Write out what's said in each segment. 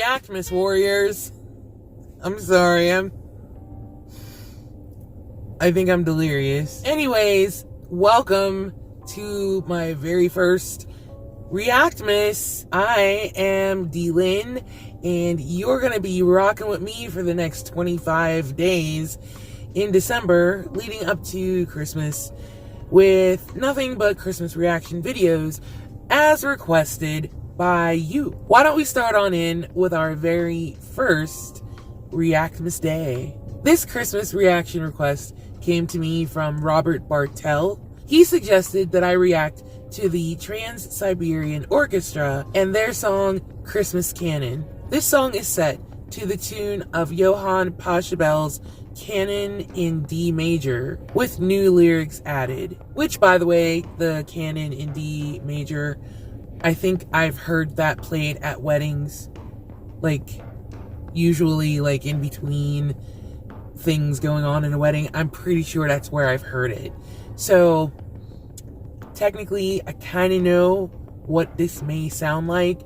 Reactmas warriors. I'm sorry, I think I'm delirious. Anyways, welcome to my very first Reactmas. I am D-Lynn, and you're gonna be rocking with me for the next 25 days in December, leading up to Christmas, with nothing but Christmas reaction videos as requested by you. Why don't we start on in with our very first Reactmas Day. This Christmas reaction request came to me from Robert Bartel. He suggested that I react to the Trans-Siberian Orchestra and their song Christmas Canon. This song is set to the tune of Johann Pachelbel's Canon in D major, with new lyrics added. Which, by the way, the Canon in D major, I think I've heard that played at weddings, like usually like in between things going on in a wedding. I'm pretty sure that's where I've heard it. So technically I kind of know what this may sound like,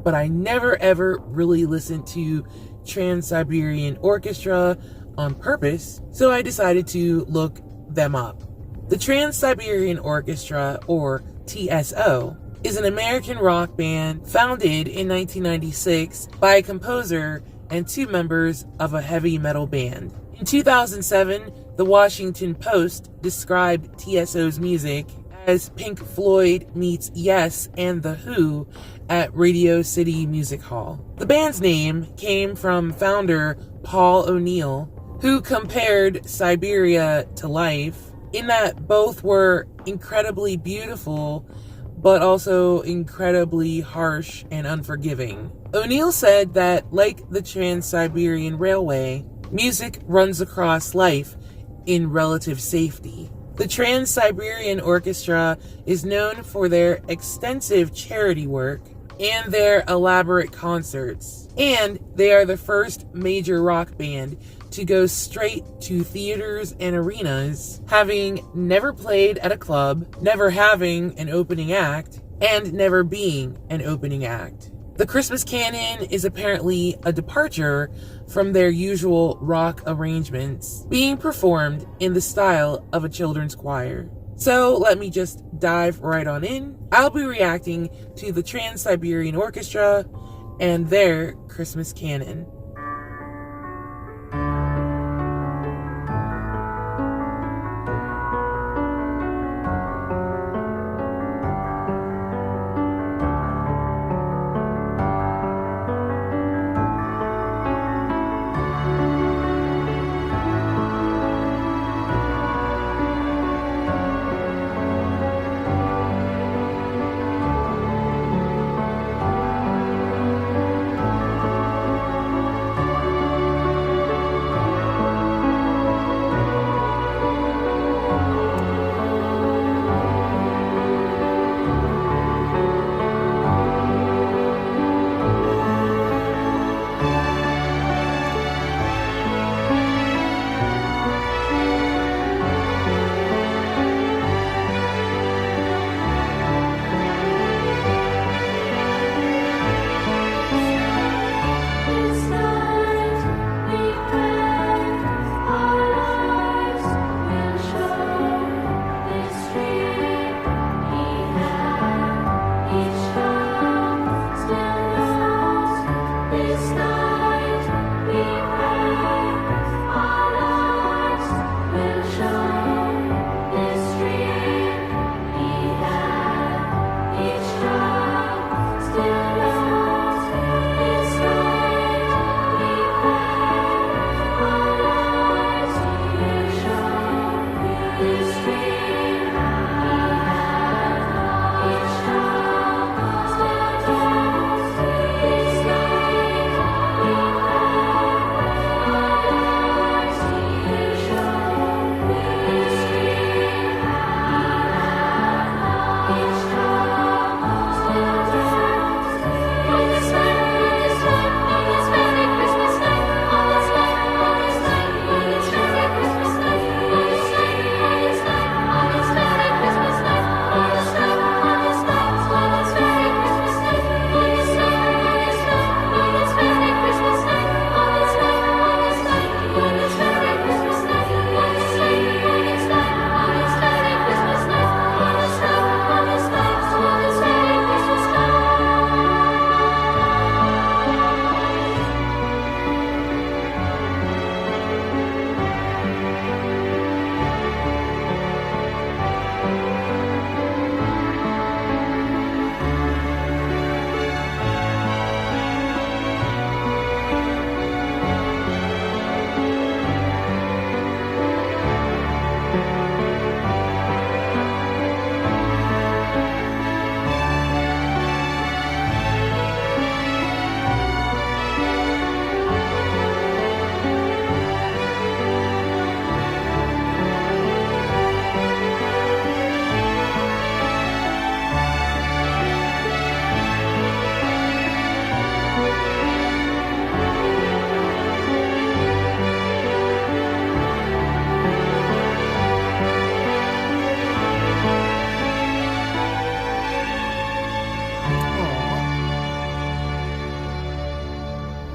but I never ever really listened to Trans-Siberian Orchestra on purpose, so I decided to look them up. The Trans-Siberian Orchestra, or TSO, is an American rock band founded in 1996 by a composer and two members of a heavy metal band. In 2007, the Washington Post described TSO's music as Pink Floyd meets Yes and The Who at Radio City Music Hall. The band's name came from founder Paul O'Neill, who compared Siberia to life, in that both were incredibly beautiful but also incredibly harsh and unforgiving. O'Neill said that, like the Trans-Siberian Railway, music runs across life in relative safety. The Trans-Siberian Orchestra is known for their extensive charity work and their elaborate concerts, and they are the first major rock band to go straight to theaters and arenas, having never played at a club, never having an opening act, and never being an opening act. The Christmas Canon is apparently a departure from their usual rock arrangements, being performed in the style of a children's choir. So let me just dive right on in. I'll be reacting to the Trans-Siberian Orchestra and their Christmas Canon.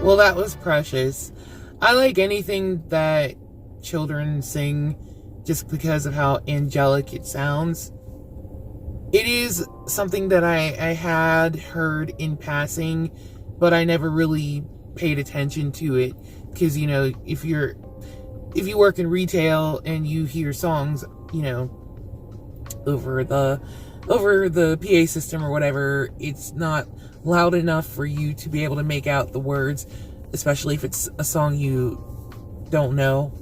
Well, that was precious. I like anything that children sing just because of how angelic it sounds. It is something that I had heard in passing, but I never really paid attention to it. Because, you know, if you work in retail and you hear songs, you know, over the PA system or whatever, it's not loud enough for you to be able to make out the words, especially if it's a song you don't know.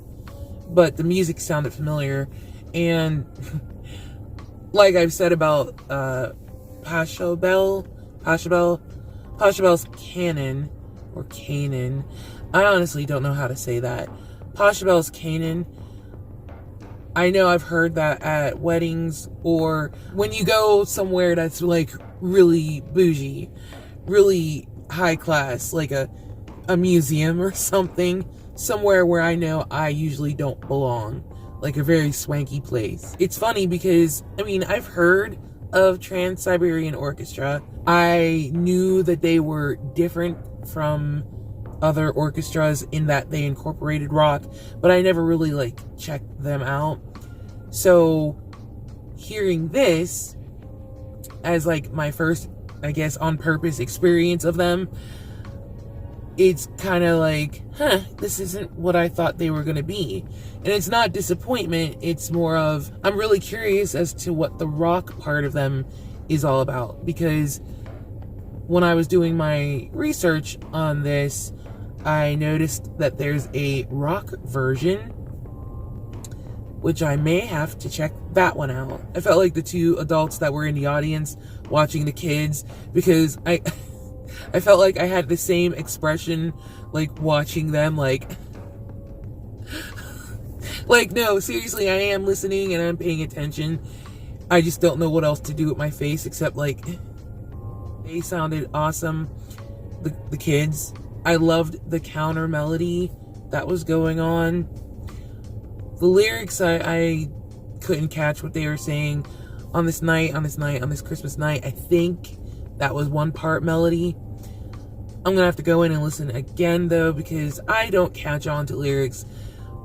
But the music sounded familiar, and like I've said about Pachelbel's Canon, or Canon. I honestly don't know how to say that. Pachelbel's Canon. I know I've heard that at weddings, or when you go somewhere that's like really bougie, really high class, like a museum or something, somewhere where I know I usually don't belong, like a very swanky place. It's funny because, I mean, I've heard of Trans-Siberian Orchestra. I knew that they were different from other orchestras in that they incorporated rock, but I never really like checked them out. So hearing this as like my first, I guess, on purpose experience of them, it's kind of like, this isn't what I thought they were going to be. And it's not disappointment, it's more of, I'm really curious as to what the rock part of them is all about. Because when I was doing my research on this, I noticed that there's a rock version, which I may have to check that one out. I felt like the two adults that were in the audience watching the kids, because I felt like I had the same expression, like watching them, like no, seriously, I am listening and I'm paying attention. I just don't know what else to do with my face except like, they sounded awesome, the kids. I loved the counter melody that was going on. The lyrics, I couldn't catch what they were saying. On this Christmas night, I think that was one part melody. I'm gonna have to go in and listen again though, because I don't catch on to lyrics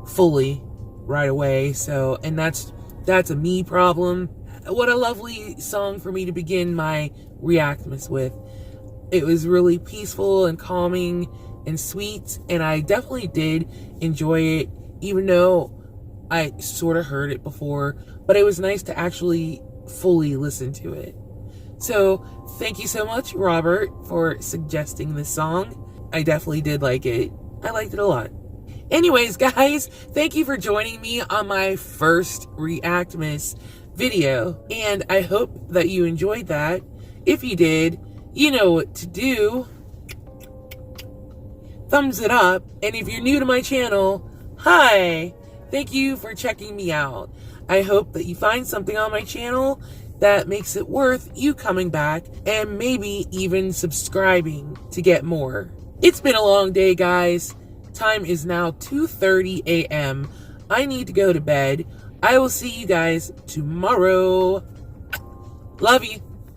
fully right away. So, and that's a me problem. What a lovely song for me to begin my Reactmas with. It was really peaceful and calming and sweet, and I definitely did enjoy it, even though I sort of heard it before, but it was nice to actually fully listen to it. So thank you so much, Robert, for suggesting this song. I definitely did like it. I liked it a lot. Anyways, guys, thank you for joining me on my first Reactmas video, and I hope that you enjoyed that. If you did, you know what to do. Thumbs it up, and if you're new to my channel, hi! Thank you for checking me out. I hope that you find something on my channel that makes it worth you coming back and maybe even subscribing to get more. It's been a long day, guys. Time is now 2:30 a.m. I need to go to bed. I will see you guys tomorrow. Love you.